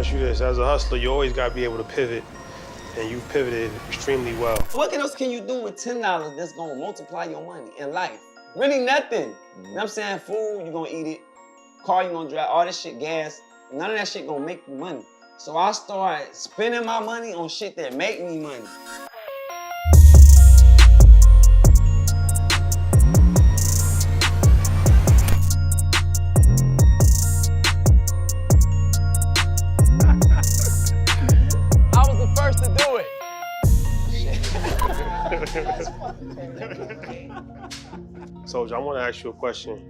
ask you this. As a hustler, you always got to be able to pivot, and you pivoted extremely well. What else can you do with $10 that's gonna multiply your money in life? Really nothing. You know what I'm saying? Food, you're gonna eat it. Car, you're gonna drive. All this shit, gas. None of that shit gonna make you money. So I started spending my money on shit that make me money. I was the first to do it. Soulja, I want to ask you a question.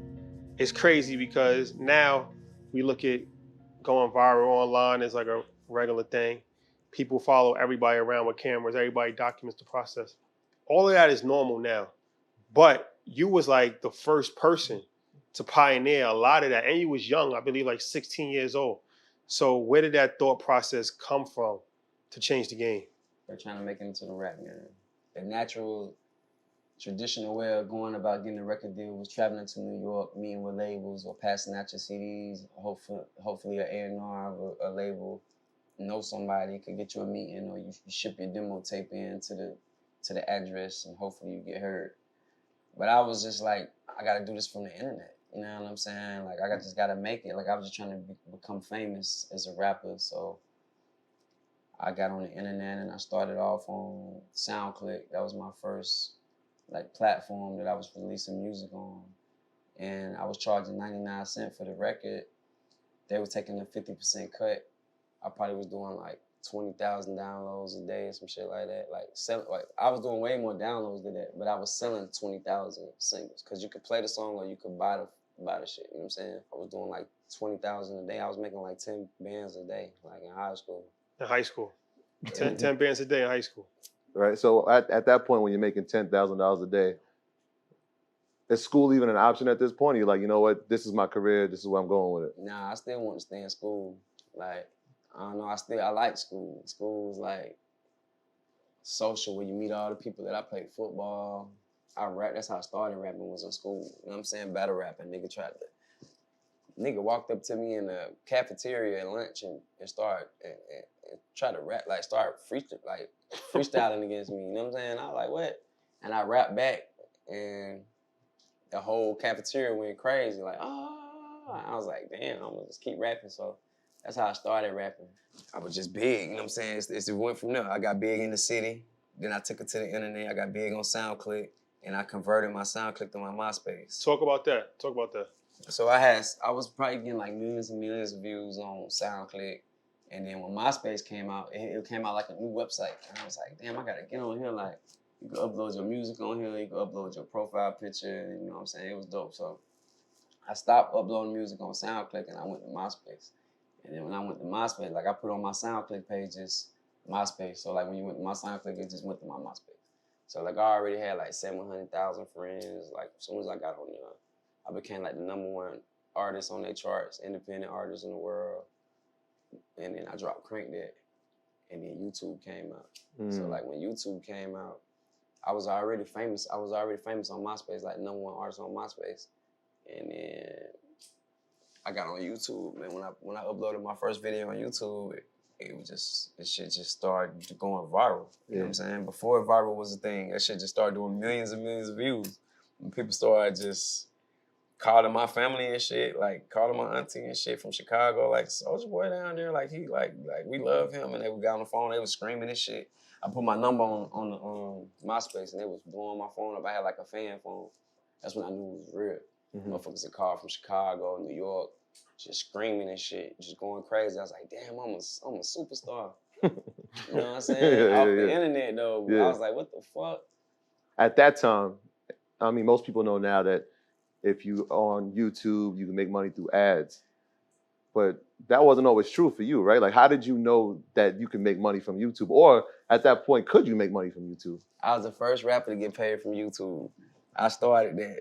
It's crazy because now we look at going viral online as like a regular thing. People follow everybody around with cameras. Everybody documents the process. All of that is normal now. But you was like the first person to pioneer a lot of that. And you was young, I believe like 16 years old. So where did that thought process come from to change the game? They're trying to make it into the rap game. The natural, traditional way of going about getting a record deal was traveling to New York, meeting with labels, or passing out your CDs. Hopefully an A&R or a label know somebody could get you a meeting, or you ship your demo tape in to the address, and hopefully you get heard. But I was just like, I gotta do this from the internet. You know what I'm saying? Like, I just gotta make it. Like, I was just trying to become famous as a rapper, so I got on the internet and I started off on SoundClick. That was my first like platform that I was releasing music on. And I was charging 99 cents for the record. They were taking a 50% cut. I probably was doing like 20,000 downloads a day or some shit like that. Like I was doing way more downloads than that, but I was selling 20,000 singles because you could play the song or you could buy the shit. You know what I'm saying? I was doing like 20,000 a day. I was making like 10 bands a day, like in high school. In high school. 10 bands a day in high school. Right. So at that point, when you're making $10,000 a day, is school even an option at this point? You're like, you know what? This is my career. This is where I'm going with it. Nah, I still want to stay in school. Like, I don't know. I like school. School is like social, where you meet all the people that I played football. I rap. That's how I started rapping, was in school. You know what I'm saying? Battle rapping. Nigga walked up to me in the cafeteria at lunch and started and tried to rap, like start freestyling against me. You know what I'm saying? I was like, what? And I rapped back, and the whole cafeteria went crazy. Like, oh, I was like, damn, I'm gonna just keep rapping. So that's how I started rapping. I was just big, you know what I'm saying? It went from there. I got big in the city, then I took it to the internet. I got big on SoundClick, and I converted my SoundClick to my MySpace. Talk about that. So I was probably getting like millions and millions of views on SoundClick. And then when MySpace came out, it came out like a new website. And I was like, damn, I gotta get on here. Like, you can upload your music on here, you can upload your profile picture, you know what I'm saying? It was dope. So I stopped uploading music on SoundClick and I went to MySpace. And then when I went to MySpace, like I put on my SoundClick pages, MySpace. So like when you went to my SoundClick, it just went to my MySpace. So like I already had like 700,000 friends. Like as soon as I got on there, I became like the #1 artist on their charts, independent artist in the world. And then I dropped Crank That. And then YouTube came out. So like when YouTube came out, I was already famous. I was already famous on MySpace, like #1 artist on MySpace. And then I got on YouTube, man. When I uploaded my first video on YouTube, this shit just started going viral. You know what I'm saying? Before viral was a thing, that shit just started doing millions and millions of views. And people started just calling my family and shit, like calling my auntie and shit from Chicago, like Soulja Boy down there, like he like we love him, and they got on the phone, they was screaming and shit. I put my number on MySpace, and they was blowing my phone up. I had like a fan phone. That's when I knew it was real. Motherfuckers that called from Chicago, New York, just screaming and shit, just going crazy. I was like, damn, I'm a superstar. You know what I'm saying? Off the internet though, I was like, what the fuck? At that time, I mean, most people know now that if you on YouTube, you can make money through ads. But that wasn't always true for you, right? Like, how did you know that you can make money from YouTube? Or at that point, could you make money from YouTube? I was the first rapper to get paid from YouTube. I started that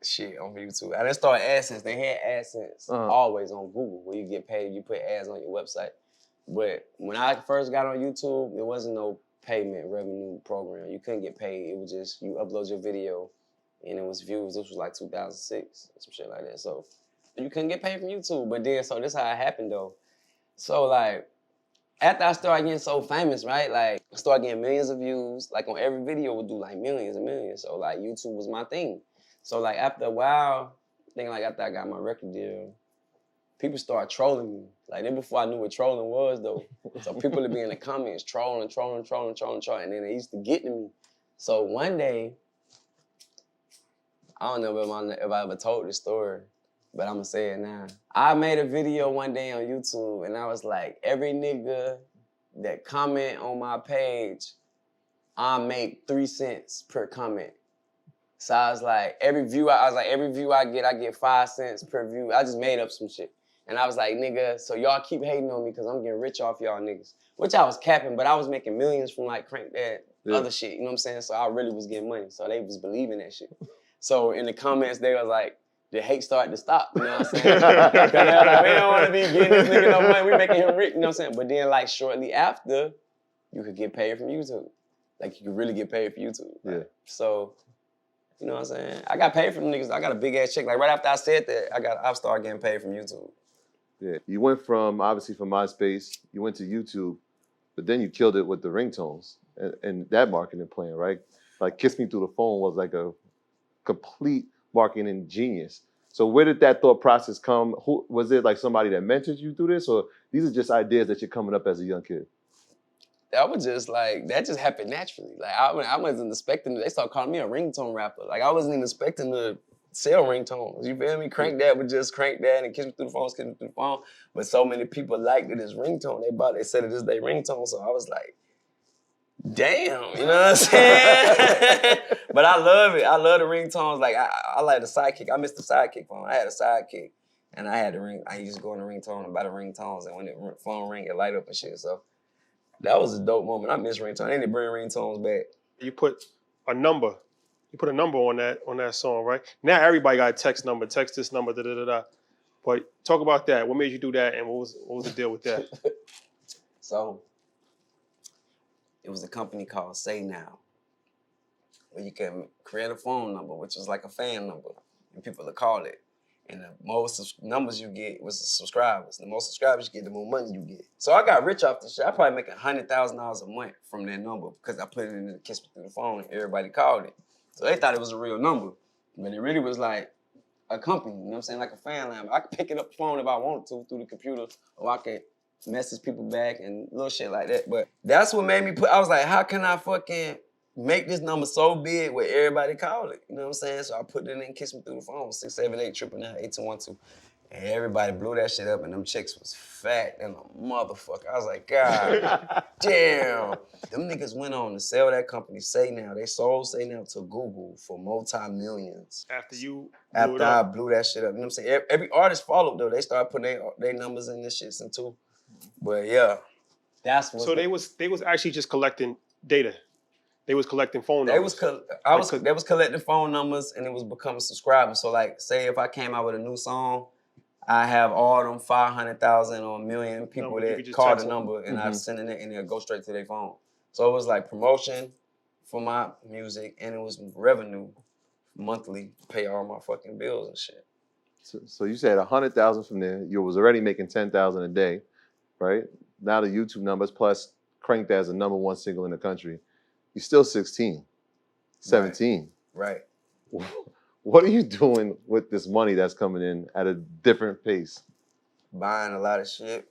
shit on YouTube. I didn't start AdSense. They had AdSense always on Google, where you get paid, you put ads on your website. But when I first got on YouTube, there wasn't no payment revenue program. You couldn't get paid. It was just, you upload your video, and it was views. This was like 2006, some shit like that. So you couldn't get paid from YouTube. But then, so this is how it happened though. So like, after I started getting so famous, right? Like, I started getting millions of views. Like, on every video, would do like millions and millions. So like, YouTube was my thing. So like, after a while, I think like after I got my record deal, people started trolling me. Like, then before I knew what trolling was, though. So people would be in the comments trolling, and then they used to get to me. So one day, I don't know if I ever told this story, but I'm gonna say it now. I made a video one day on YouTube, and I was like, every nigga that comment on my page, I make 3 cents per comment. So I was like, every view I get 5 cents per view. I just made up some shit. And I was like, nigga, so y'all keep hating on me because I'm getting rich off y'all niggas. Which I was capping, but I was making millions from like Crank That, other shit, you know what I'm saying? So I really was getting money. So they was believing that shit. So in the comments, they was like, the hate started to stop, you know what I'm saying? Because they were like, we don't want to be getting this nigga no money, we making him rich, you know what I'm saying? But then like shortly after, you could get paid from YouTube. Like you could really get paid for YouTube. Right? Yeah. So, you know what I'm saying? I got paid from them niggas. I got a big ass check. Like right after I said that, I started getting paid from YouTube. Yeah, you went obviously from MySpace, you went to YouTube, but then you killed it with the ringtones and that marketing plan, right? Like Kiss Me Through the Phone was like a complete marketing genius. So where did that thought process come? Who was it, like somebody that mentored you through this, or these are just ideas that you're coming up as a young kid? That was just like, that just happened naturally. Like I wasn't expecting, they started calling me a ringtone rapper. Like I wasn't even expecting to sell ringtones, you feel me? Crank That would just Crank That and Kiss Me Through the Phone, Kiss Me Through the Phone. But so many people liked it as ringtone. They said it is their ringtone. So I was like, damn, you know what I'm saying? But I love it. I love the ringtones. Like I like the sidekick. I missed the sidekick phone. I had a sidekick and I had the ring. I used to go in the ringtone and buy the ringtones, and when the phone ring, it light up and shit. So that was a dope moment. I miss ringtone. I need to bring ringtones back. You put a number. You put a number on that song, right? Now everybody got a text number. Text this number, da da da da. But talk about that. What made you do that, and what was the deal with that? So it was a company called Say Now, where you can create a phone number, which is like a fan number, and people will call it. And the most numbers you get was the subscribers. The more subscribers you get, the more money you get. So I got rich off this shit. I probably make $100,000 a month from that number because I put it in the Kiss Me Through the Phone and everybody called it. So they thought it was a real number. But it really was like a company, you know what I'm saying? Like a fan line. I could pick it up the phone if I wanted to through the computer, or I could message people back and little shit like that. But that's what made me I was like, how can I fucking make this number so big where everybody call it? You know what I'm saying? So I put it in Kiss Me Through the Phone, 678-999-8212. And everybody blew that shit up, and them chicks was fat than a motherfucker. I was like, God damn. Them niggas went on to sell that company, Say Now. They sold Say Now to Google for multi-millions. After I blew that shit up. You know what I'm saying? Every artist followed, though. They started putting their numbers in this shit too. But yeah, that's what. So they was actually just collecting data. They was collecting phone numbers. They was collecting phone numbers, and it was becoming subscribers. So like, say if I came out with a new song, I have all them 500,000 or 1 million people that call the number, and I'm sending it, and it'll go straight to their phone. So it was like promotion for my music, and it was revenue monthly to pay all my fucking bills and shit. So you said 100,000 from there. You was already making 10,000 a day, right? Now the YouTube numbers plus Crank That as the #1 single in the country. You're still 16, 17. Right. What are you doing with this money that's coming in at a different pace? Buying a lot of shit.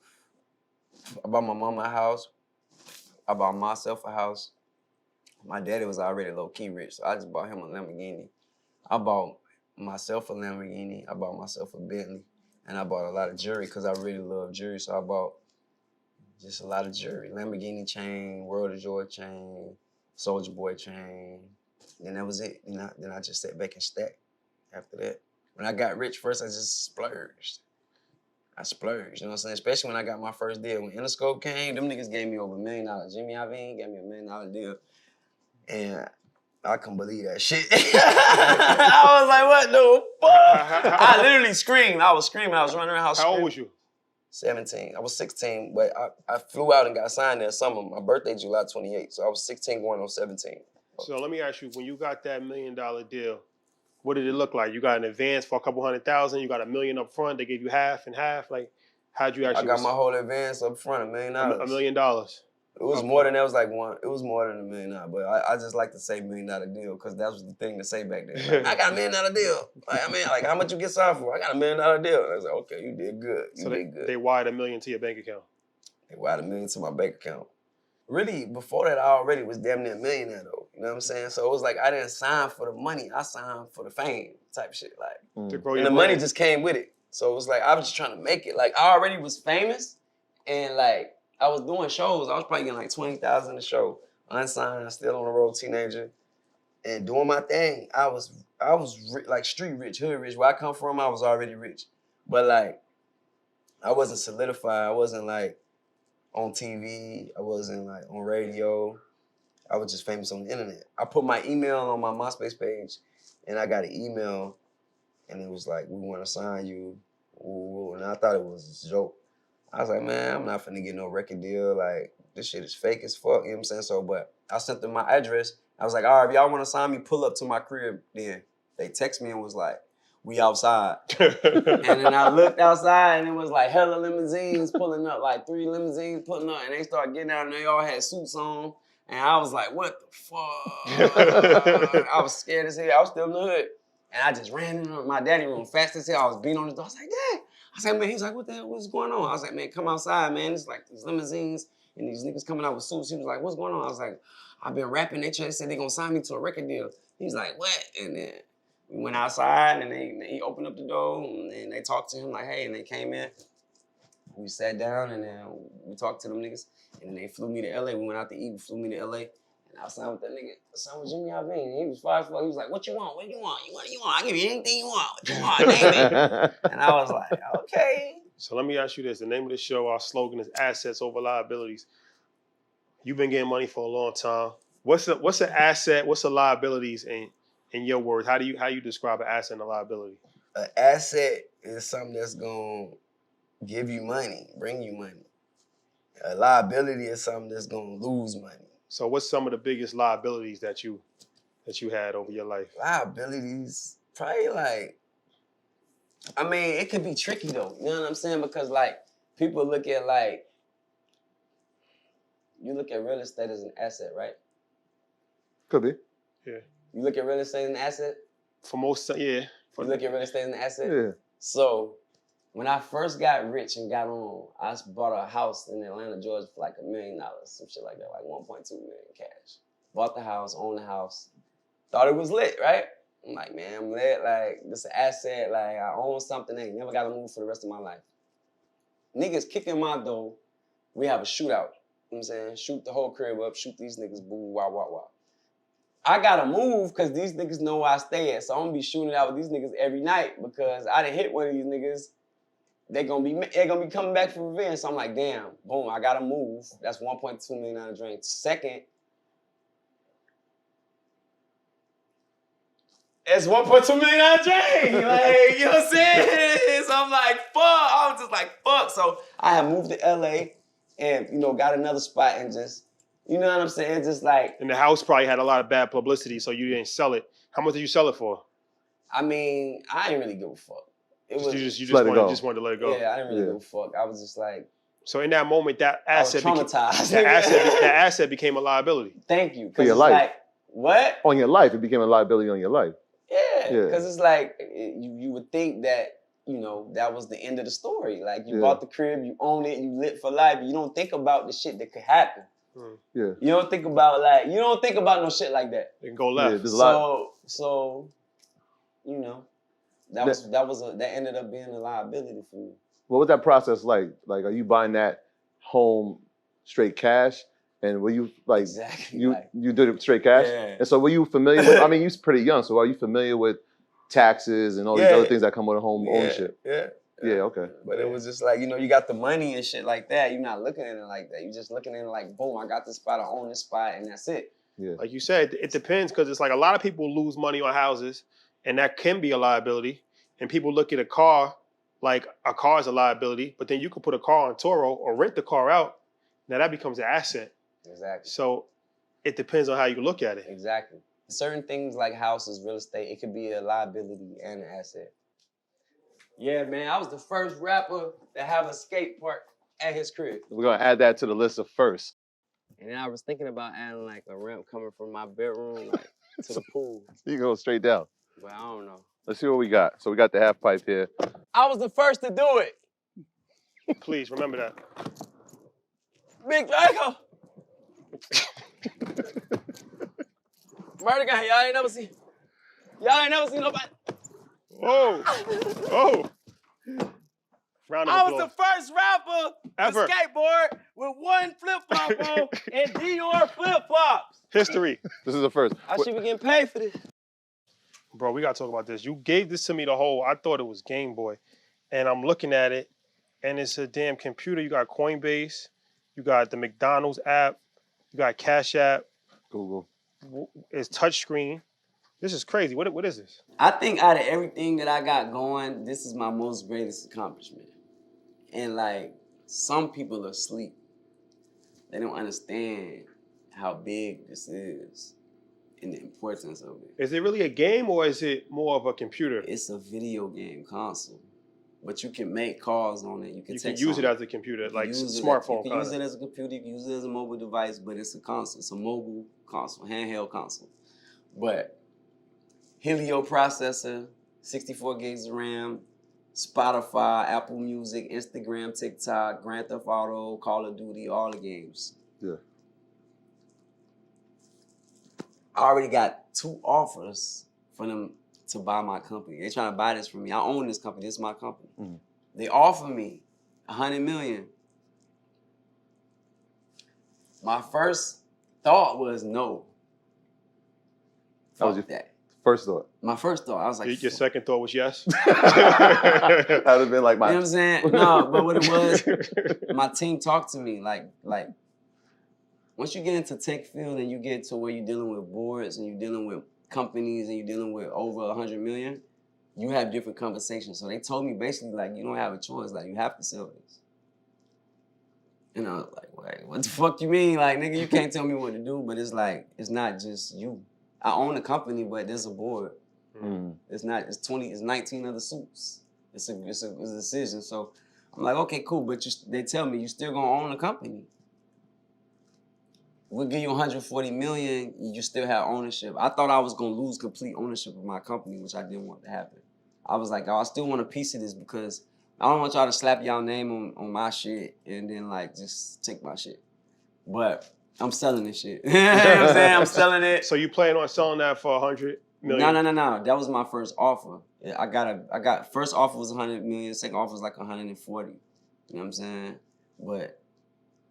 I bought my mama a house. I bought myself a house. My daddy was already low-key rich, so I just bought him a Lamborghini. I bought myself a Lamborghini. I bought myself a Bentley. And I bought a lot of jewelry because I really love jewelry, so I bought just a lot of jewelry. Lamborghini chain, World of Joy chain, Soulja Boy chain. And that was it. Then I just sat back and stacked after that. When I got rich first, I just splurged. I splurged, you know what I'm saying? Especially when I got my first deal. When Interscope came, them niggas gave me over $1 million. Jimmy Iovine gave me $1 million deal. And I couldn't believe that shit. I was like, what the fuck? I literally screamed. I was screaming. I was running around the house. How old was you? 17. I was 16, but I flew out and got signed there summer. My birthday, July 28th. So I was 16 going on 17. So let me ask you, when you got that $1 million deal, what did it look like? You got an advance for a couple $100,000, you got $1 million up front, they gave you half and half. Like, How'd you actually? I got my whole advance up front, $1 million. $1 million. It was more than that. Was like it was more than $1 million. But I just like to say $1 million deal because that was the thing to say back then. Like, I got $1 million deal. Like, I mean, like, how much you get signed for? I got $1 million deal. And I was like, okay, you did good. You did good. They wired $1 million to your bank account. They wired $1 million to my bank account. Really, before that, I already was damn near $1 millionaire though. You know what I'm saying? So it was like I didn't sign for the money. I signed for the fame type shit. Like, to grow and your the money brand. just came with it. So it was like I was just trying to make it. Like I already was famous, and like I was doing shows. I was probably getting like 20,000 a show, unsigned, still on the road, teenager, and doing my thing. I was like street rich, hood rich. Where I come from, I was already rich, but like I wasn't solidified. I wasn't like on TV. I wasn't like on radio. I was just famous on the internet. I put my email on my MySpace page, and I got an email, and it was like, we want to sign you. Ooh, and I thought it was a joke. I was like, man, I'm not finna get no record deal. Like, this shit is fake as fuck, you know what I'm saying? So, but I sent them my address. I was like, all right, if y'all want to sign me, pull up to my crib. Then they text me and was like, we outside. And then I looked outside, and it was like hella limousines pulling up, like 3 limousines pulling up, and they started getting out, and they all had suits on. And I was like, what the fuck? I was scared as hell. I was still in the hood. And I just ran in my daddy's room fast as hell. I was beating on the door. I was like, Dad. I said, man, he's like, what the hell, what's going on? I was like, man, come outside, man. It's like these limousines and these niggas coming out with suits. He was like, what's going on? I was like, I've been rapping. They said they gonna sign me to a record deal. He's like, what? And then we went outside and he opened up the door and they talked to him like, hey, and they came in. We sat down and then we talked to them niggas. And then they flew me to LA. We went out to eat, we flew me to LA. And I signed with that nigga. I signed with Jimmy Iovine. He was 5 foot. He was like, what you want? What you want? You want? I give you anything you want. What you want? Name it. And I was like, okay. So let me ask you this. The name of the show, our slogan is assets over liabilities. You've been getting money for a long time. What's an asset? What's the liabilities in your words? How do you describe an asset and a liability? An asset is something that's gonna give you money, bring you money. A liability is something that's gonna lose money. So what's some of the biggest liabilities that you had over your life? Liabilities, probably like, I mean, it could be tricky though. You know what I'm saying? Because like people look at like, you look at real estate as an asset, right? Could be. Yeah. You look at real estate as an asset? For most, yeah. You look at real estate as an asset? Yeah. So when I first got rich and got on, I bought a house in Atlanta, Georgia for like $1 million, some shit like that, like 1.2 million cash. Bought the house, owned the house. Thought it was lit, right? I'm like, man, I'm lit. Like, this is an asset. Like, I own something. I ain't never got to move for the rest of my life. Niggas kicking my door. We have a shootout. You know what I'm saying? Shoot the whole crib up. Shoot these niggas. Boo, wah, wah, wah. I got to move because these niggas know where I stay at. So I'm going to be shooting out with these niggas every night because I done hit one of these niggas. They're gonna be coming back for revenge. So I'm like, damn, boom, I gotta move. That's $1.2 million drain. Second, it's $1.2 million drain. Like, you know what I'm saying? So I'm like, fuck. I was just like, fuck. So I had moved to LA and, you know, got another spot and just, you know what I'm saying? Just like. And the house probably had a lot of bad publicity, so you didn't sell it. How much did you sell it for? I mean, I didn't really give a fuck. You just wanted to let it go. Yeah, I didn't really give a fuck. I was just like. So in that moment, that asset, I was traumatized. that asset became a liability. Thank you. For your life. Like, what? On your life, it became a liability on your life. Yeah, because it's like you would think that, you know, that was the end of the story. Like you bought the crib, you own it, you lit for life. You don't think about the shit that could happen. Yeah. You don't think about no shit like that. It can go left. Yeah, so, you know. That ended up being a liability for me. What was that process like? Like, are you buying that home straight cash? And were you like, exactly, you did it straight cash? Yeah. And so were you familiar with, I mean, you're pretty young, so are you familiar with taxes and all these other things that come with a home ownership? Yeah, okay. But it was just like, you know, you got the money and shit like that. You're not looking at it like that. You're just looking at it like, boom, I got this spot, I own this spot, and that's it. Yeah. Like you said, it depends because it's like a lot of people lose money on houses, and that can be a liability. And people look at a car like a car is a liability, but then you can put a car on Toro or rent the car out. Now that becomes an asset. Exactly. So it depends on how you look at it. Yeah, man, I was the first rapper to have a skate park at his crib. We're gonna add that to the list of first. And then I was thinking about adding like a ramp coming from my bedroom like to the pool. You go straight down. But I don't know. Let's see what we got. So we got the half pipe here. I was the first to do it. Please remember that. Big Draco. Murder guy, y'all ain't never seen nobody. Whoa. Oh. Round of I applause. was the first rapper Ever. to skateboard with one flip-flop on and Dior flip-flops. History. This is the first. I should be getting paid for this. Bro, we gotta talk about this. You gave this to me I thought it was Game Boy. And I'm looking at it, and it's a damn computer. You got Coinbase, you got the McDonald's app, you got Cash App. Google. It's touchscreen. This is crazy. What is this? I think out of everything that I got going, this is my most greatest accomplishment. And like, some people are asleep. They don't understand how big this is and the importance of it. Is it really a game or is it more of a computer? It's a video game console. But you can make calls on it. You can use it as a computer, like smartphone. You can use it as a computer, you can use it as a mobile device, but it's a console. It's a mobile console, handheld console. But Helio processor, 64 gigs of RAM, Spotify, Apple Music, Instagram, TikTok, Grand Theft Auto, Call of Duty, all the games. Yeah. I already got 2 offers for them to buy my company. They're trying to buy this from me. I own this company. This is my company. Mm-hmm. They offer me $100 million. My first thought was no. Fuck that. First thought. My first thought, I was like, your second thought was yes? That would have been like my... You know what I'm saying? No, but what it was, my team talked to me like, once you get into tech field and you get to where you're dealing with boards and you're dealing with companies and you're dealing with over 100 million, you have different conversations. So they told me basically like, you don't have a choice, like you have to sell this. And I was like, wait, what the fuck you mean? Like, nigga, you can't tell me what to do, but it's like, it's not just you. I own a company, but there's a board. Mm. It's 19 other suits. It's a decision. So I'm like, okay, cool, but they tell me you still gonna own the company. We'll give you 140 million, you still have ownership. I thought I was gonna lose complete ownership of my company, which I didn't want to happen. I was like, oh, I still want a piece of this because I don't want y'all to slap y'all name on my shit and then like just take my shit. But I'm selling this shit. You know what I'm saying? I'm selling it. So you plan on selling that for 100 million? No. That was my first offer. I got first offer was 100 million, second offer was like 140. You know what I'm saying? But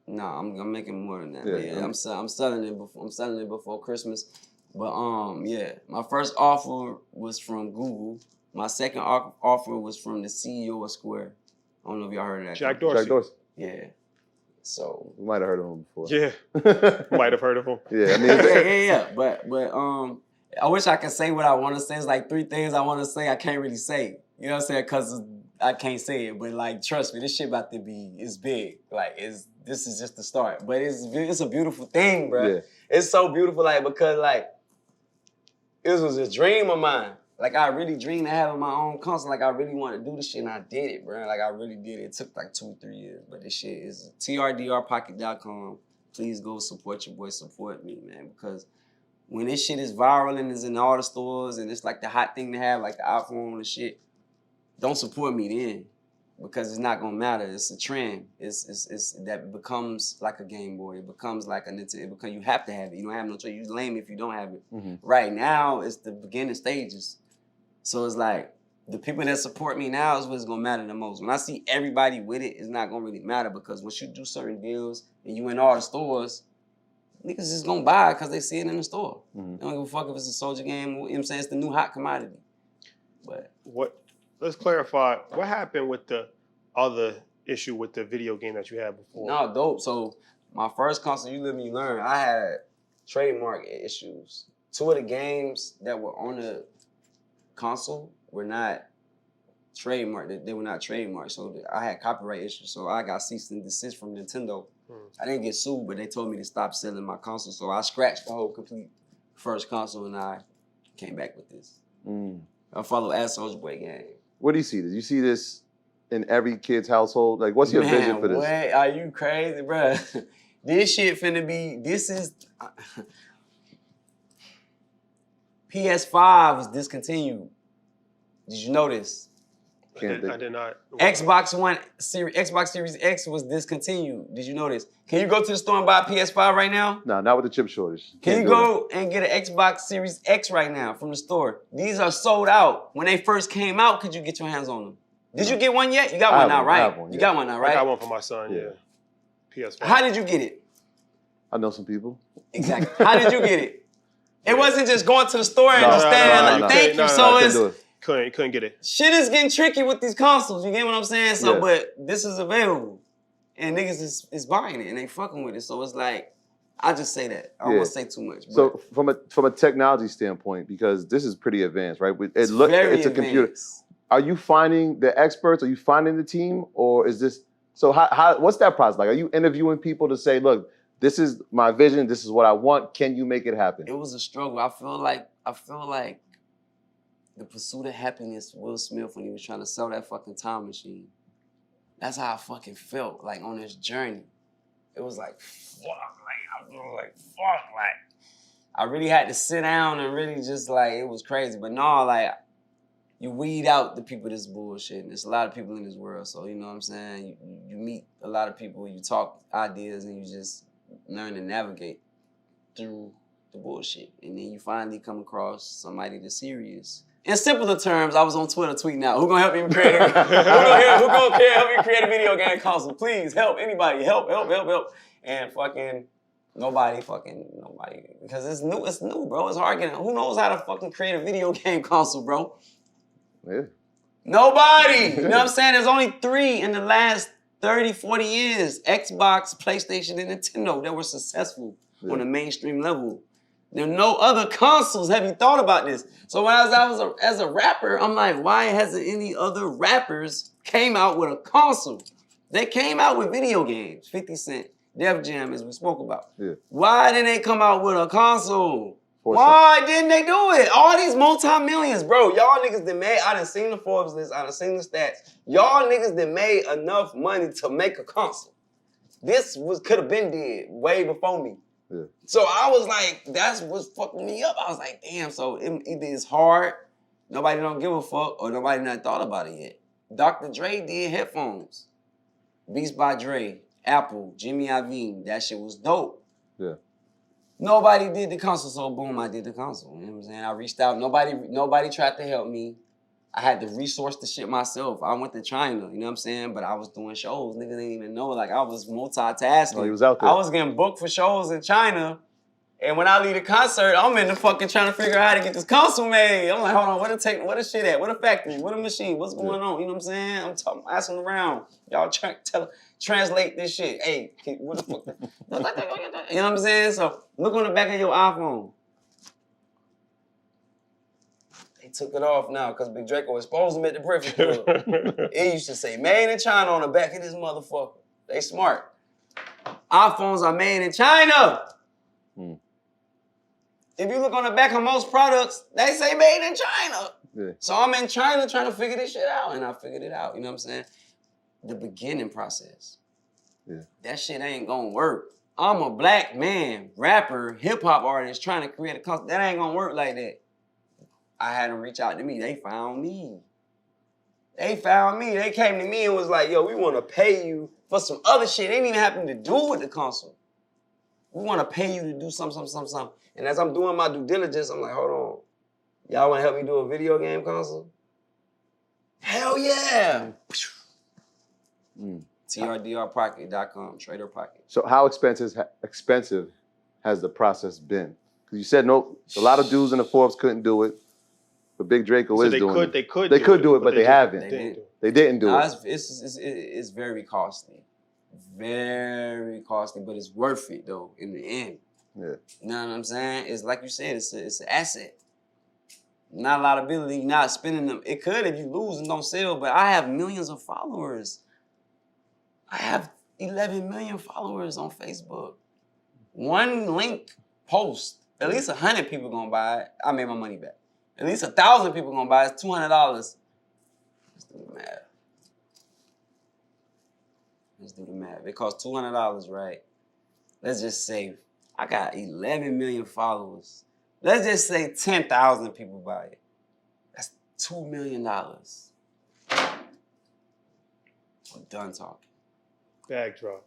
no, I'm making more than that. Yeah, I'm selling it before Christmas. But yeah, my first offer was from Google. My second offer was from the CEO of Square. I don't know if y'all heard of that. Jack Dorsey. Jack Dorsey. Yeah. So We might have heard of him before. Yeah. Might have heard of him. Yeah, I mean, yeah. But I wish I could say what I want to say. It's like 3 things I want to say I can't really say. You know what I'm saying? Because I can't say it. But like, trust me, this shit about to be, it's big. Like, this is just the start. But it's a beautiful thing, bro. Yeah. It's so beautiful, like, because like, it was a dream of mine. Like, I really dreamed of having my own console. Like, I really wanted to do this shit, and I did it, bro. Like, I really did it. It took like 2 or 3 years. But this shit is trdrpocket.com. Please go support your boy, support me, man. Because when this shit is viral and is in all the stores and it's like the hot thing to have, like the iPhone and shit, don't support me then. Because it's not gonna matter. It's a trend. It's that becomes like a Game Boy. It becomes like a Nintendo. Because you have to have it. You don't have no choice. You're lame if you don't have it. Mm-hmm. Right now, it's the beginning stages. So it's like the people that support me now is what's gonna matter the most. When I see everybody with it, it's not gonna really matter because once you do certain deals and you in all the stores, niggas just gonna buy it because they see it in the store. Mm-hmm. They don't give a fuck if it's a Soulja game. You know what I'm saying? It's the new hot commodity. But Let's clarify. What happened with the other issue with the video game that you had before? no, dope. So my first console, You Live and You Learn, I had trademark issues. 2 of the games that were on the console were not trademarked. They were not trademarked. So I had copyright issues. So I got cease and desist from Nintendo. I didn't get sued, but they told me to stop selling my console. So I scratched the whole complete first console and I came back with this. I follow Soulja Boy game. What do you see? Do you see this in every kid's household? Like, what's your vision for this? What? Are you crazy, bro? This shit finna be, this is, PS5 was discontinued. Did you know this? I did not. Xbox Series X was discontinued. Did you know this? Can you go to the store and buy a PS5 right now? No, not with the chip shortage. Can you go and get an Xbox Series X right now from the store? These are sold out. When they first came out, could you get your hands on them? Did you get one yet? You got one now, right? You got one now, right? I got one for my son, yeah. PS5. How did you get it? I know some people. Exactly. How did you get it? It wasn't just going to the store and just standing like, thank you. So it's... Couldn't get it. Shit is getting tricky with these consoles, you get what I'm saying? So, but this is available. And niggas is buying it and they fucking with it. So it's like, I just say that. I don't want to say too much. So from a technology standpoint, because this is pretty advanced, right? It's a computer. Are you finding the experts? Are you finding the team? Or is this, so how what's that process like? Are you interviewing people to say, look, this is my vision, this is what I want, can you make it happen? It was a struggle. I feel like the pursuit of happiness, Will Smith, when he was trying to sell that fucking time machine. That's how I fucking felt, like, on this journey. It was like, fuck, I really had to sit down and really just, like, it was crazy. But no, like, you weed out the people that's bullshit. And there's a lot of people in this world, so, you know what I'm saying? You meet a lot of people, you talk ideas, and you just learn to navigate through the bullshit. And then you finally come across somebody that's serious. In simpler terms, I was on Twitter tweeting out, who gonna help me create a help me create a video game console? Please help anybody, help. And nobody. Because it's new, bro. It's hard getting. Who knows how to fucking create a video game console, bro? Yeah. Nobody. You know what I'm saying? There's only 3 in the last 30, 40 years. Xbox, PlayStation, and Nintendo that were successful on a mainstream level. There are no other consoles. Have you thought about this? So when I was as a rapper, I'm like, why hasn't any other rappers came out with a console? They came out with video games, 50 Cent, Def Jam, as we spoke about. Yeah. Why didn't they come out with a console? Why didn't they do it? All these multi-millions, bro. Y'all niggas that made, I done seen the Forbes list, I done seen the stats. Y'all niggas that made enough money to make a console. This could have been did way before me. Yeah. So I was like, that's what's fucking me up. I was like, damn, so either it's hard, nobody don't give a fuck, or nobody not thought about it yet. Dr. Dre did headphones. Beats by Dre, Apple, Jimmy Iovine, that shit was dope. Yeah. Nobody did the console, so boom, I did the console. You know what I'm saying? I reached out, nobody tried to help me. I had to resource the shit myself. I went to China, you know what I'm saying? But I was doing shows. Niggas didn't even know. Like, I was multitasking. Oh, he was out there. I was getting booked for shows in China. And when I leave the concert, I'm in the fucking trying to figure out how to get this console made. I'm like, hold on, what the shit at? What the factory? What the machine? What's going on? You know what I'm saying? I'm asking around. Y'all translate this shit. Hey, what the fuck? You know what I'm saying? So look on the back of your iPhone. They took it off now because Big Draco exposed them at the Breakfast Club. It used to say made in China on the back of this motherfucker. They smart. iPhones are made in China. If you look on the back of most products, they say made in China. Yeah. So I'm in China trying to figure this shit out. And I figured it out. You know what I'm saying? The beginning process. Yeah. That shit ain't gonna work. I'm a black man, rapper, hip-hop artist trying to create a console. That ain't gonna work like that. I had them reach out to me. They found me. They came to me and was like, yo, we want to pay you for some other shit. It ain't even having to do with the console. We want to pay you to do something. And as I'm doing my due diligence, I'm like, hold on. Y'all want to help me do a video game console? Hell yeah. TRDRpocket.com, Trader Pocket. So how expensive has the process been? Because you said a lot of dudes in the Forbes couldn't do it. But Big Draco is doing it. They could do it, but they haven't. They didn't do it. It's very costly. Very costly, but it's worth it, though, in the end. Yeah. You know what I'm saying? It's like you said, it's an asset. Not a lot of ability, not spending them. It could if you lose and don't sell, but I have millions of followers. I have 11 million followers on Facebook. One link post, at least 100 people gonna buy it. I made my money back. At least 1,000 people gonna buy it. It's $200. Let's do the math. Let's do the math. It costs $200, right? Let's just say I got 11 million followers. Let's just say 10,000 people buy it. That's $2 million. I'm done talking. Bag drop.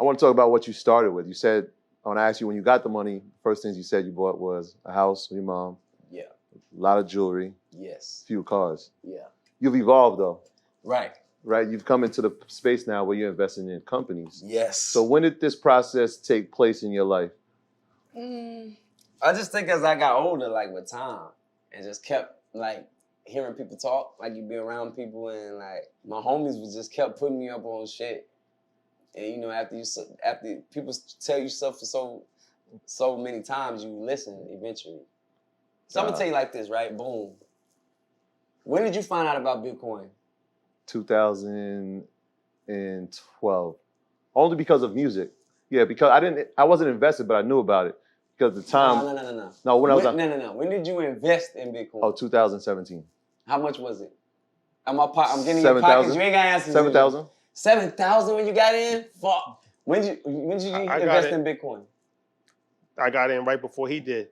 I want to talk about what you started with. You said, I want to ask you, when you got the money, first things you said you bought was a house with your mom. Yeah. A lot of jewelry. Yes. Few cars. Yeah. You've evolved though. Right. Right? You've come into the space now where you're investing in companies. Yes. So when did this process take place in your life? I just think as I got older, like with time, and just kept like hearing people talk, like you be around people, and like my homies was just kept putting me up on shit. And you know, after people tell you stuff for so many times, you listen eventually. So I'm gonna tell you like this, right? Boom. When did you find out about Bitcoin? 2012. Only because of music. Yeah, because I wasn't invested, but I knew about it. Because at the time. No. No, when I was No. When did you invest in Bitcoin? Oh, 2017. How much was it? I'm getting 7, your pockets. You ain't got answers. 7,000. 7,000 when you got in? Fuck. When did you invest in Bitcoin? I got in right before he did.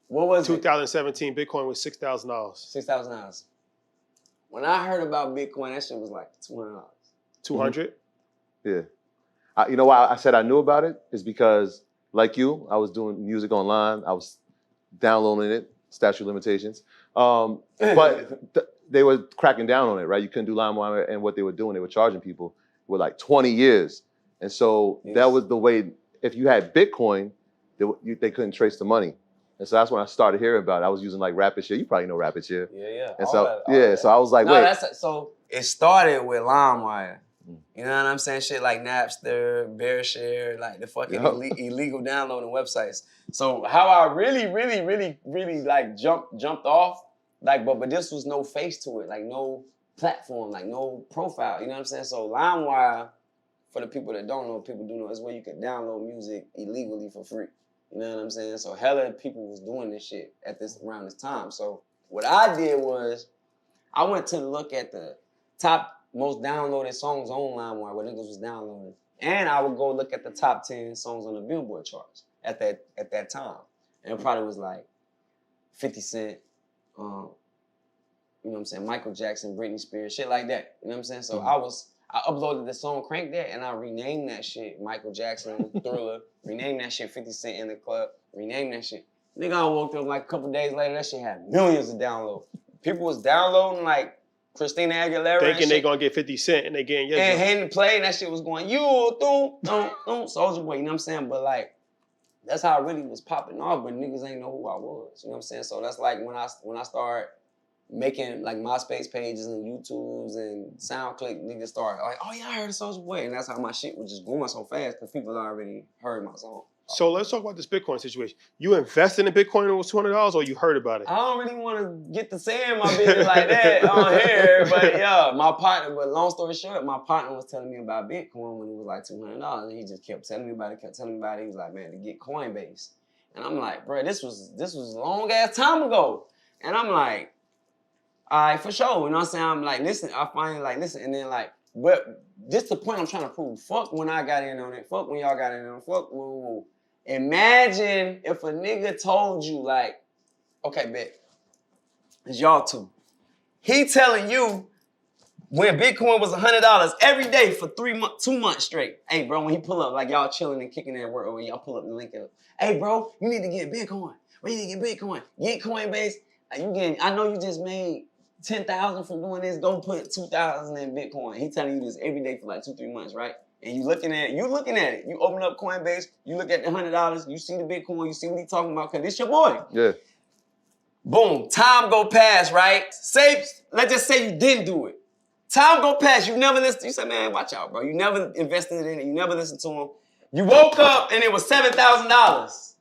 What was 2017, Bitcoin was $6,000. $6,000. When I heard about Bitcoin, that shit was like $200. 200? Yeah. You know why I said I knew about it? Is because, like you, I was doing music online. I was downloading it, statute of limitations. But they were cracking down on it, right? You couldn't do LimeWire, and what they were doing, they were charging people with like 20 years. And so that was the way, if you had Bitcoin, they couldn't trace the money. And so that's when I started hearing about it. I was using like Rapid Share. You probably know Rapid Share. Yeah. And so I was like, wait. So it started with LimeWire. You know what I'm saying? Shit like Napster, BearShare, like the fucking illegal downloading websites. So how I really like jumped off, like, but this was no face to it, like no platform, like no profile. You know what I'm saying? So LimeWire, for the people that don't know, people do know, is where you can download music illegally for free. You know what I'm saying? So hella people was doing this shit around this time. So what I did was I went to look at the top most downloaded songs on LimeWire, what niggas was downloading. And I would go look at the top 10 songs on the Billboard charts at that time. And it probably was like 50 Cent, you know what I'm saying, Michael Jackson, Britney Spears, shit like that. You know what I'm saying? So I uploaded the song Crank That, and I renamed that shit Michael Jackson, Thriller, renamed that shit 50 Cent in the Club, renamed that shit. Nigga, I woke up like a couple days later, that shit had millions of downloads. People was downloading like Christina Aguilera. Thinking they gonna get 50 Cent and they getting your and hitting play, and that shit was going, Soulja Boy, you know what I'm saying? But like, that's how I really was popping off, but niggas ain't know who I was. You know what I'm saying? So that's like when I started making like MySpace pages and YouTubes and SoundClick, niggas started like, oh yeah, I heard of Soulja Boy. And that's how my shit was just going so fast because people already heard my song. So let's talk about this Bitcoin situation. You invested in Bitcoin and it was $200, or you heard about it? I don't really want to get to saying my business like that on here, but yeah, but long story short, my partner was telling me about Bitcoin when it was like $200, and he just kept telling me about it. He was like, man, to get Coinbase. And I'm like, bro, this was a long ass time ago. And I'm like, all right, for sure. You know what I'm saying? I'm like, listen, I finally like, listen, and then like, but this the point I'm trying to prove. Fuck when I got in on it. Fuck when y'all got in on it. Fuck, woo. Imagine if a nigga told you, like, okay, bet, it's y'all two. He telling you when Bitcoin was $100 every day for 2 months straight. Hey, bro, when he pull up, like y'all chilling and kicking at work, or when y'all pull up and link up. Hey, bro, you need to get Bitcoin. You need to get Bitcoin. Get Coinbase. I know you just made 10,000 from doing this. Go put 2,000 in Bitcoin. He telling you this every day for like 2-3 months, right? And you looking at it. You open up Coinbase. You look at the $100. You see the Bitcoin. You see what he talking about. Cause this your boy. Yeah. Boom. Time go past, right? Let's just say you didn't do it. Time go past. You never listened. You said, man, watch out, bro. You never invested in it. You never listened to him. You woke up and it was $7,000.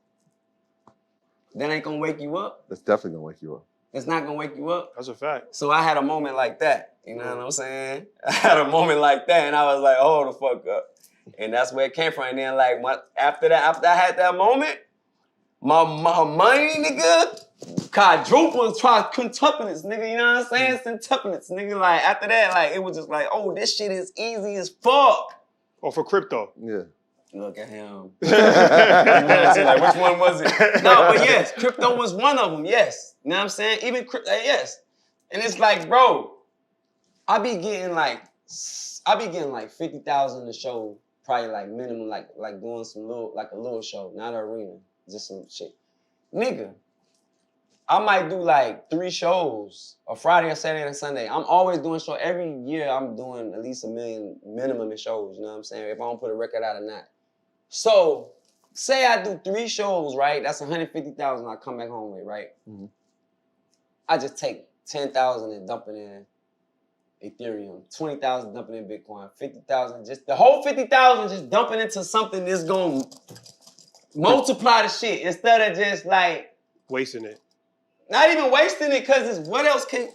That ain't gonna wake you up. That's definitely gonna wake you up. It's not gonna wake you up. That's a fact. So I had a moment like that. You know what I'm saying? I had a moment like that, and I was like, hold the fuck up. And that's where it came from. And then like after I had that moment, my money, nigga, quadruplets, quintuplets, nigga, you know what I'm saying? Centuplets, nigga, like, after that, like, it was just like, oh, this shit is easy as fuck. Or for crypto. Yeah. Look at him. You know what I'm saying? Like, which one was it? No, but yes, crypto was one of them, yes. You know what I'm saying? Even crypto, yes. And it's like, bro, I be getting like 50,000 a show, probably like minimum, like doing some little, like a little show, not an arena, just some shit. Nigga, I might do like 3 shows, a Friday, a Saturday, and a Sunday. I'm always doing shows. Every year I'm doing at least 1 million minimum in shows, you know what I'm saying? If I don't put a record out or not. So, say I do 3 shows, right? That's 150,000 I come back home with, right? Mm-hmm. I just take 10,000 and dump it in Ethereum, 20,000 dumping in Bitcoin, 50,000, just the whole 50,000 just dumping into something that's gonna multiply the shit instead of just like wasting it. Not even wasting it, cause it's what else can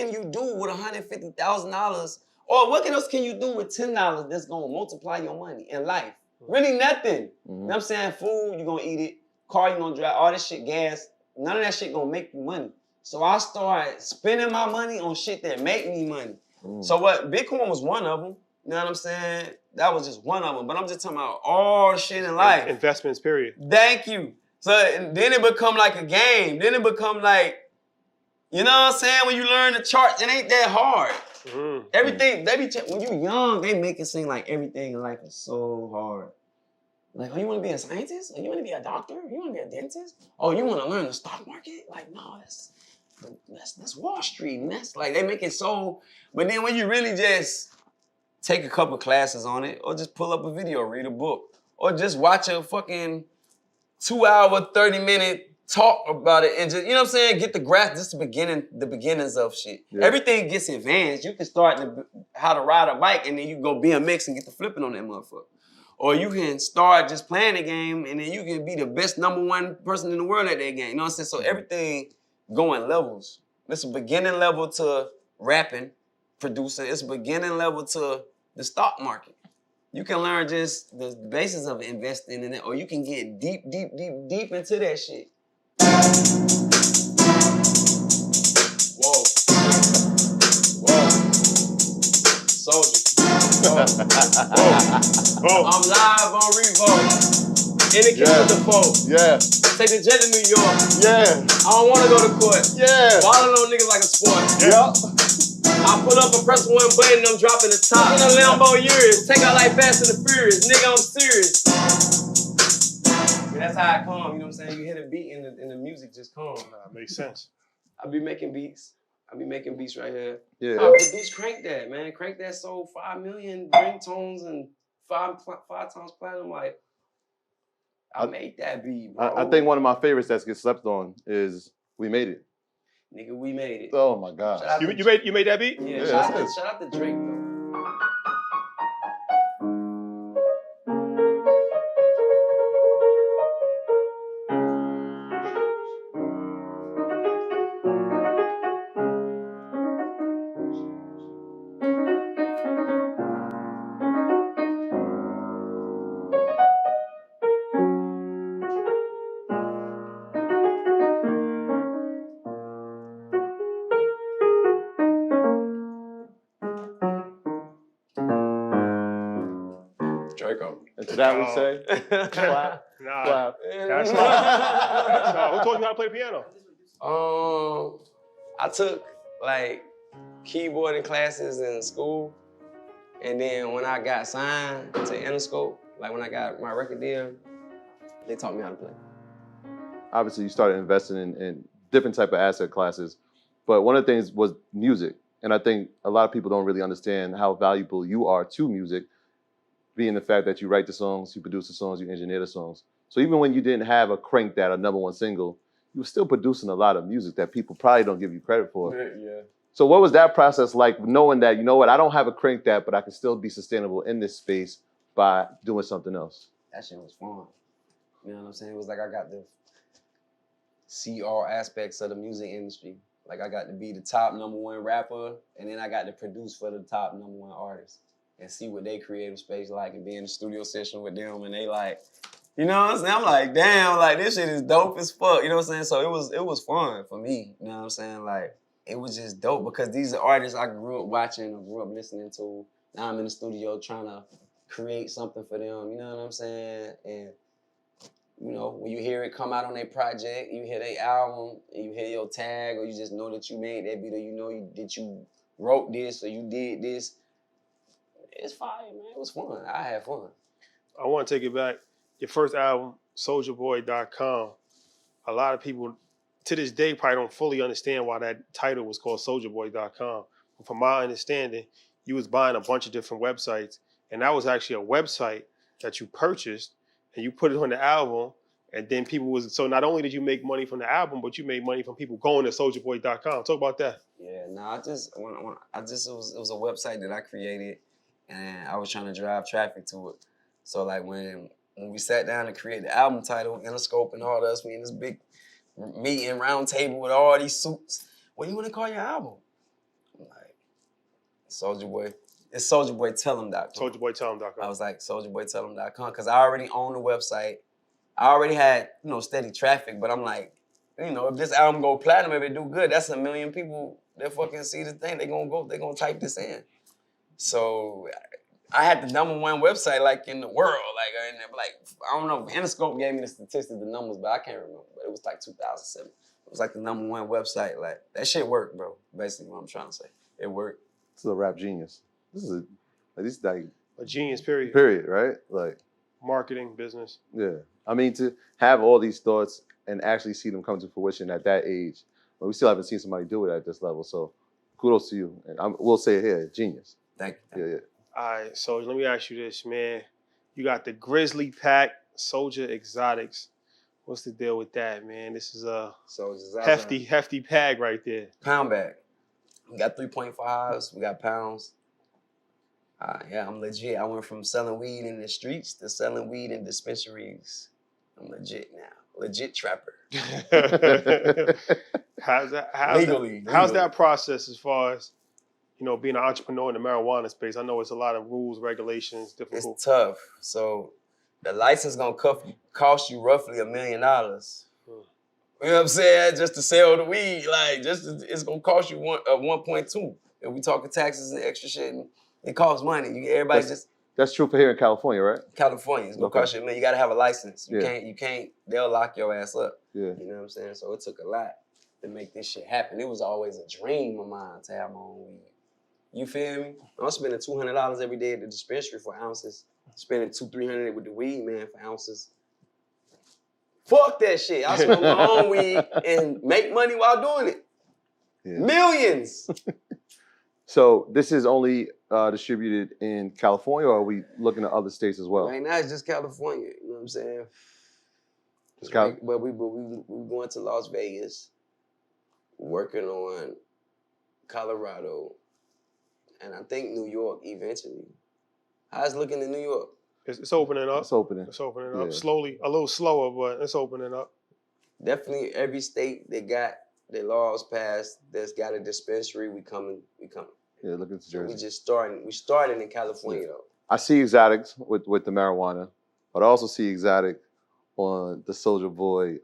you do with $150,000, or what else can you do with $10 that's gonna multiply your money in life? Really nothing. Mm-hmm. You know what I'm saying? Food, you're gonna eat it. Car, you're gonna drive. All this shit, gas. None of that shit gonna make you money. So I started spending my money on shit that make me money. Mm. So what? Bitcoin was one of them. You know what I'm saying? That was just one of them. But I'm just talking about all the shit in life. Investments, period. Thank you. So then it become like a game. Then it become like, you know what I'm saying? When you learn the charts, it ain't that hard. Mm. Everything, when you young, they make it seem like everything in life is so hard. Like, oh, you want to be a scientist? Or you want to be a doctor? You want to be a dentist? Oh, you want to learn the stock market? Like, no, that's Wall Street. And that's like, they make it so, but then when you really just take a couple classes on it, or just pull up a video, read a book, or just watch a fucking 2-hour, 30-minute talk about it, and just, you know what I'm saying, get the grasp, this is the beginnings of shit. Yeah. Everything gets advanced. You can start how to ride a bike, and then you go BMX and get the flipping on that motherfucker. Or you can start just playing the game, and then you can be the best #1 person in the world at that game. You know what I'm saying? So everything going levels. It's a beginning level to rapping, producing. It's a beginning level to the stock market. You can learn just the basis of investing in it, or you can get deep into that shit. Whoa. Soulja. Whoa. I'm live on Revo. In the kitchen with the folks. Yeah. Take the jet to New York. Yeah. I don't want to go to court. Yeah. Balling on niggas like a sport. Yep. I pull up and press one button, I'm dropping the top. In a Lambo Urus. Take out like Fast and the Furious. Nigga, I'm serious. That's how it come, you know what I'm saying? You hit a beat and the music just comes. Nah, makes sense. I be making beats right here. Yeah. I produce Crank That, man. Crank That sold 5 million ringtones and five times platinum. Like, I made that beat, bro. I think one of my favorites that gets slept on is We Made It. Nigga, we made it. Oh my gosh. You made that beat? Yeah, shout out to Drake, though. And to that we say, clap. Nah. Clap. That's not. Who taught you how to play piano? I took like keyboarding classes in school, and then when I got signed to Interscope, like when I got my record deal, they taught me how to play. Obviously, you started investing in different type of asset classes, but one of the things was music, and I think a lot of people don't really understand how valuable you are to music, being the fact that you write the songs, you produce the songs, you engineer the songs. So even when you didn't have a Crank That, a #1 single, you were still producing a lot of music that people probably don't give you credit for. Yeah. So what was that process like, knowing that, you know what, I don't have a Crank That, but I can still be sustainable in this space by doing something else? That shit was fun. You know what I'm saying? It was like I got to see all aspects of the music industry. Like I got to be the top #1 rapper, and then I got to produce for the top #1 artist and see what they creative space like, and be in the studio session with them, and they like, You know what I'm saying? I'm like, damn, like this shit is dope as fuck. You know what I'm saying? So it was fun for me. You know what I'm saying? Like it was just dope because these are artists I grew up watching or grew up listening to. Now I'm in the studio trying to create something for them. You know what I'm saying? And you know, when you hear it come out on their project, you hear their album, and you hear your tag, or you just know that you made that beat, or you know that you wrote this or you did this. It's fire, man. It was fun. I had fun. I want to take it back. Your first album, SouljaBoy.com. A lot of people to this day probably don't fully understand why that title was called SouljaBoy.com. But from my understanding, you was buying a bunch of different websites, and that was actually a website that you purchased, and you put it on the album, and then people was, so not only did you make money from the album, but you made money from people going to SouljaBoy.com. Talk about that. Yeah, no, it was a website that I created, and I was trying to drive traffic to it. So like when we sat down to create the album title, Interscope and all us, we in this big meeting round table with all these suits. What do you want to call your album? I'm like, Soulja Boy. It's SouljaBoyTellHim.com. SouljaBoyTellHim.com. I was like, SouljaBoyTellHim.com, because I already own the website. I already had, you know, steady traffic, but I'm like, you know, if this album go platinum, if it do good, that's 1 million people that fucking see the thing. They gonna type this in. So I had the #1 website like in the world, like I don't know. Interscope gave me the statistics, the numbers, but I can't remember. But it was like 2007. It was like the #1 website. Like that shit worked, bro. Basically, what I'm trying to say, it worked. This is a rap genius. This is like a genius. Period. Period. Right? Like marketing, business. Yeah. I mean, to have all these thoughts and actually see them come to fruition at that age, but we still haven't seen somebody do it at this level. So kudos to you. And we'll say it here, genius. Thank you. Yeah. All right, so let me ask you this, man. You got the Grizzly Pack, Soulja Exotics. What's the deal with that, man? This is a hefty pack right there. Pound bag. We got 3.5s. We got pounds. Yeah, I'm legit. I went from selling weed in the streets to selling weed in dispensaries. I'm legit now. Legit trapper. How's Legally. that process as far as, you know, being an entrepreneur in the marijuana space? I know it's a lot of rules, regulations, difficult. It's tough. So the license gonna cost you roughly $1 million. You know what I'm saying? Just to sell the weed, like it's gonna cost you 1.2. If we talking taxes and extra shit, and it costs money. That's true for here in California, right? California, it's gonna cost you $1 million. You gotta have a license. You can't. They'll lock your ass up. Yeah. You know what I'm saying? So it took a lot to make this shit happen. It was always a dream of mine to have my own weed. You feel me? I'm spending $200 every day at the dispensary for ounces. Spending $200-300 with the weed, man, for ounces. Fuck that shit. I smoke my own weed and make money while doing it. Yeah. Millions. So this is only distributed in California, or are we looking at other states as well? Right now it's just California. You know what I'm saying? But we going to Las Vegas, working on Colorado, and I think New York eventually. How's it looking in New York? It's opening up. It's opening up slowly, a little slower, but it's opening up. Definitely every state that got their laws passed that's got a dispensary, we coming. Yeah, look at Jersey. We started in California though. I see exotics with the marijuana, but I also see exotic on the Soulja Boy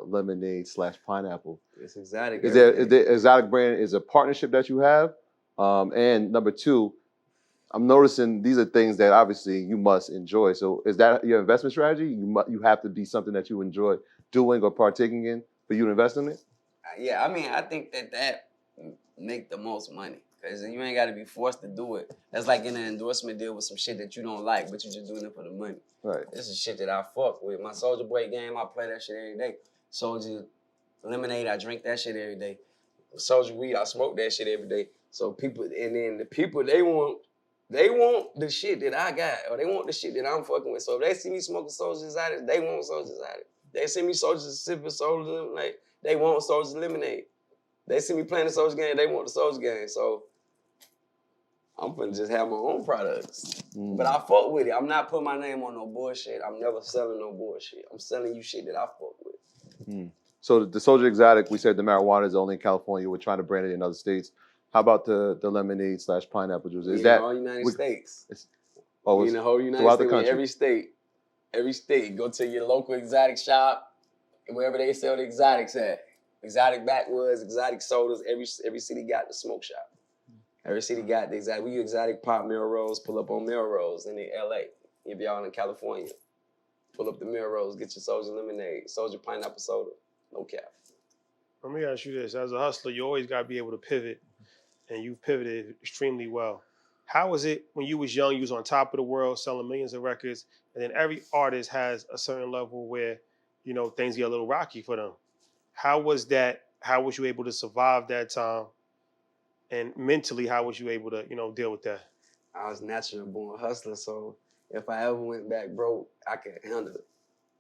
lemonade / pineapple. It's exotic. Is the exotic brand is a partnership that you have? And number two, I'm noticing these are things that obviously you must enjoy. So is that your investment strategy? You have to be something that you enjoy doing or partaking in for you to invest in it? Yeah, I mean, I think that make the most money. Because you ain't got to be forced to do it. That's like in an endorsement deal with some shit that you don't like, but you're just doing it for the money. Right. This is shit that I fuck with. My Soulja Boy game, I play that shit every day. Soulja lemonade, I drink that shit every day. Soulja weed, I smoke that shit every day. So people, and then the people, they want the shit that I got, or they want the shit that I'm fucking with. So if they see me smoking Soulja Exotic, they want Soulja Exotic. They see me sipping Soulja lemonade, they want Soulja lemonade. They see me playing the Soulja game, they want the Soulja game. So I'm finna just have my own products. But I fuck with it. I'm not putting my name on no bullshit. I'm never selling no bullshit. I'm selling you shit that I fuck with. So the Soulja Exotic, we said the marijuana is only in California. We're trying to brand it in other states. How about the lemonade / pineapple juice? Is that in all United States? It's in the whole United States, every state. Every state, go to your local exotic shop, wherever they sell the exotics at. Exotic backwoods, exotic sodas. Every city got the smoke shop. Every city got the exotic. We exotic pop Melrose. Pull up on Melrose in LA. If y'all in California, pull up the Melrose. Get your Soulja lemonade, Soulja pineapple soda. No cap. Let me ask you this: as a hustler, you always got to be able to pivot, and you pivoted extremely well. How was it when you was young? You was on top of the world, selling millions of records, and then every artist has a certain level where, you know, things get a little rocky for them. How was that? How was you able to survive that time? And mentally, how was you able to, you know, deal with that? I was naturally born hustler, so if I ever went back broke, I could handle it.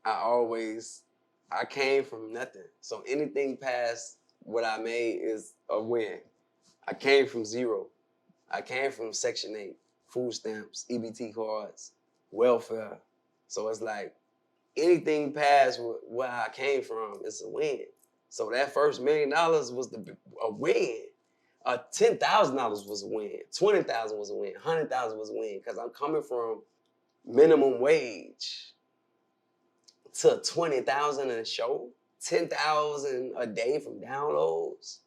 I came from nothing. So anything past what I made is a win. I came from zero. I came from Section 8, food stamps, EBT cards, welfare. So it's like anything past where I came from is a win. So that first $1 million was a win. $10,000 was a win. $20,000 was a win. $100,000 was a win. Because I'm coming from minimum wage to $20,000 a show, $10,000 a day from downloads,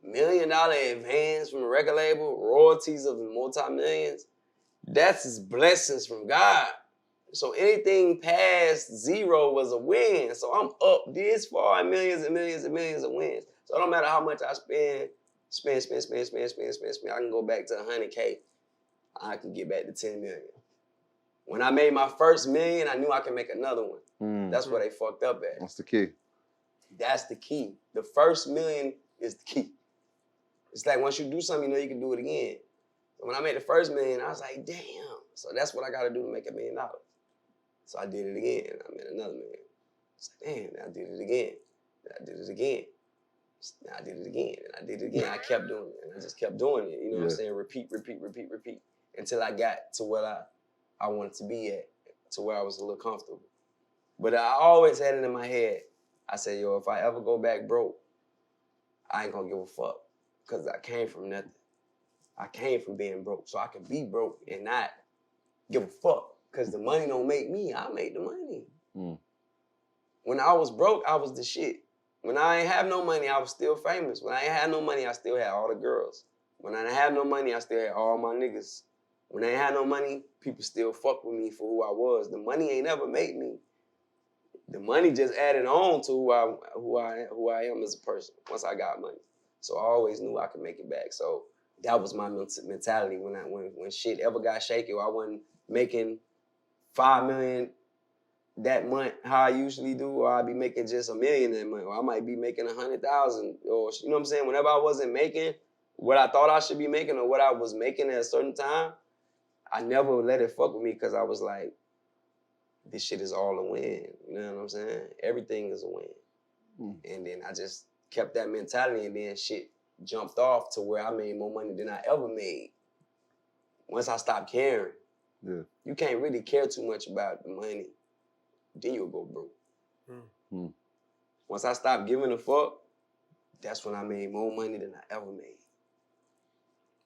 $1 million advance from a record label, royalties of multi-millions. That's his blessings from God. So anything past zero was a win. So I'm up this far in millions and millions and millions of wins. So it don't matter how much I spend. I can go back to 100K. I can get back to 10 million. When I made my first million, I knew I could make another one. That's where they fucked up at. That's the key. That's the key. The first million is the key. It's like once you do something, you know you can do it again. So when I made the first million, I was like, damn. So that's what I got to do to make $1 million. So I did it again. I made another million. It's like, damn, I did it again. I did it again. I did it again, and I did it again. I kept doing it, and I just kept doing it. You know what I'm saying? Repeat, until I got to where I wanted to be at, to where I was a little comfortable. But I always had it in my head. I said, yo, if I ever go back broke, I ain't gonna give a fuck, because I came from nothing. I came from being broke, so I could be broke and not give a fuck, because the money don't make me. I make the money. When I was broke, I was the shit. When I ain't have no money, I was still famous. When I ain't had no money, I still had all the girls. When I didn't have no money, I still had all my niggas. When I ain't had no money, people still fuck with me for who I was. The money ain't never made me. The money just added on to who I am as a person once I got money. So I always knew I could make it back. So that was my mentality when shit ever got shaky, or I wasn't making $5 million that month how I usually do, or I'd be making just $1 million that month, or I might be making 100,000, or you know what I'm saying? Whenever I wasn't making what I thought I should be making or what I was making at a certain time, I never let it fuck with me, because I was like, this shit is all a win. You know what I'm saying? Everything is a win. And then I just kept that mentality, and then shit jumped off to where I made more money than I ever made. Once I stopped caring. You can't really care too much about the money. Then you'll go broke. Once I stopped giving a fuck, that's when I made more money than I ever made.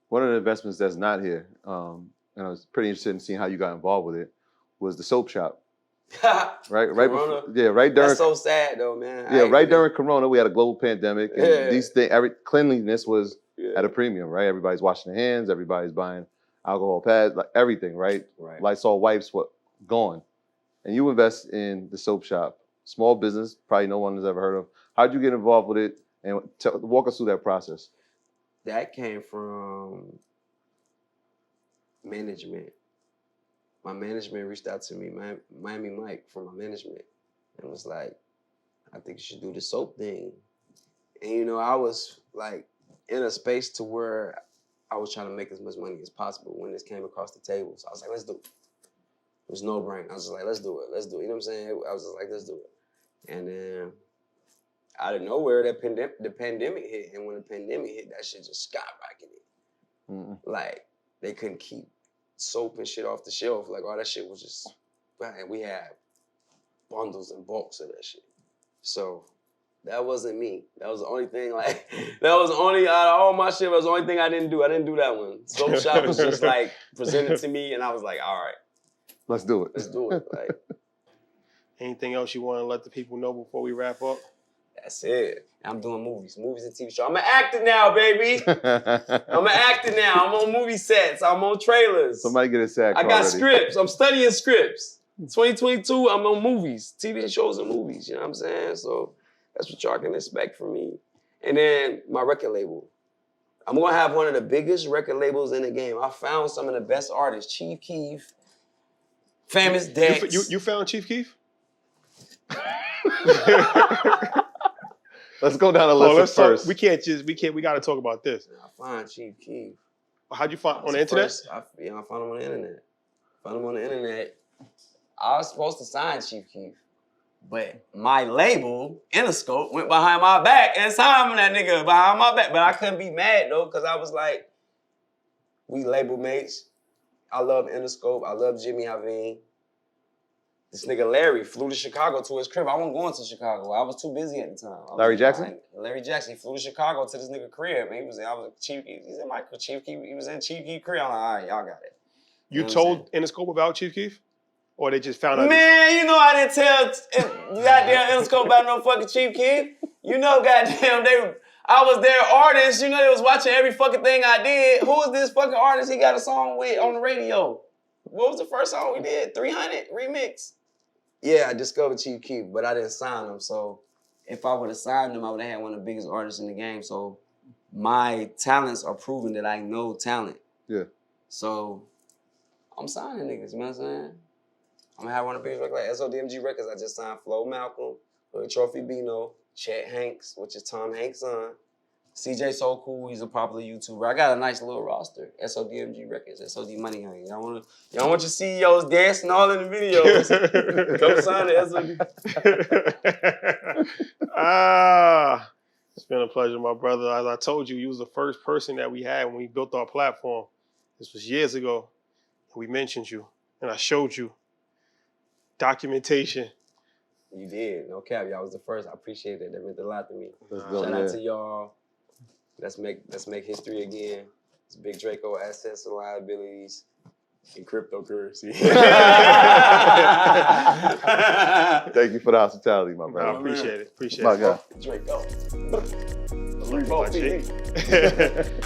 One of the investments that's not here, and I was pretty interested in seeing how you got involved with it, was the soap shop. Right before, right during. That's so sad though, man. Right during Corona, we had a global pandemic, and these things, cleanliness was at a premium, right? Everybody's washing their hands, everybody's buying alcohol pads, like everything, right? Lysol wipes, gone. And you invest in the soap shop, small business, probably no one has ever heard of. How'd you get involved with it? And walk us through that process. That came from management. My management reached out to me, Miami Mike from my management, and was like, I think you should do the soap thing. And you know, I was like in a space to where I was trying to make as much money as possible when this came across the table. So I was like, let's do it. It was no brain. I was just like, let's do it. Let's do it. You know what I'm saying? I was just like, let's do it. And then out of nowhere, the pandemic hit. And when the pandemic hit, that shit just skyrocketed. Like, they couldn't keep soap and shit off the shelf. Like, all that shit was just, and we had bundles and bulks of that shit. So that wasn't me. That was the only thing, like, that was the only, out of all my shit, that was the only thing I didn't do. I didn't do that one. Soap shop was just like presented to me, and I was like, all right. Let's do it. Let's do it. Like, Anything else you want to let the people know before we wrap up? That's it. I'm doing movies and TV shows. I'm an actor now, baby. I'm an actor now. I'm on movie sets. I'm on trailers. Somebody get a sack. I got scripts. I'm studying scripts. 2022, I'm on movies, TV shows and movies. You know what I'm saying? So that's what y'all can expect from me. And then my record label. I'm gonna have one of the biggest record labels in the game. I found some of the best artists. Chief Keef, Famous Dex. You found Chief Keef? Let's go down the list first. We got to talk about this. I find Chief Keef. How'd you find on the internet? I found him on the internet. I was supposed to sign Chief Keef, but my label, Interscope, went behind my back and signed that nigga behind my back. But I couldn't be mad though, because I was like, we label mates. I love Interscope. I love Jimmy Iovine. This nigga Larry flew to Chicago to his crib. I wasn't going to Chicago. I was too busy at the time. Larry Jackson? Larry Jackson. He flew to Chicago to this nigga crib. I was Chief Keef. He's in Michael Chief Keef. He was in Chief Keef crib. I'm like, all right, y'all got it. You told Interscope about Chief Keef? Or they just found out? Man, you know I didn't tell goddamn Interscope about no fucking Chief Keef. You know, goddamn, I was their artist. You know, they was watching every fucking thing I did. Who is this fucking artist he got a song with on the radio? What was the first song we did? 300 remix. Yeah, I discovered Chief Keef, but I didn't sign him. So if I would have signed him, I would have had one of the biggest artists in the game. So my talents are proving that I know talent. Yeah. So I'm signing niggas, you know what I'm saying? I'm gonna have one of the biggest records like SODMG Records. I just signed Flo Malcolm, Hood Trophy Bino, Chet Hanks, which is Tom Hanks' son. CJ So Cool, he's a popular YouTuber. I got a nice little roster. SODMG Records, SOD Money Gang. Y'all want your CEOs dancing all in the videos. Come sign the SOD. It's been a pleasure, my brother. As I told you, you was the first person that we had when we built our platform. This was years ago. We mentioned you, and I showed you documentation. You did. No cap. Y'all was the first. I appreciate it. That meant a lot to me. Shout out to y'all. Let's make history again. It's Big Draco, assets and liabilities, and cryptocurrency. Thank you for the hospitality, my brother. I appreciate it. My God. Draco. I love you, my G.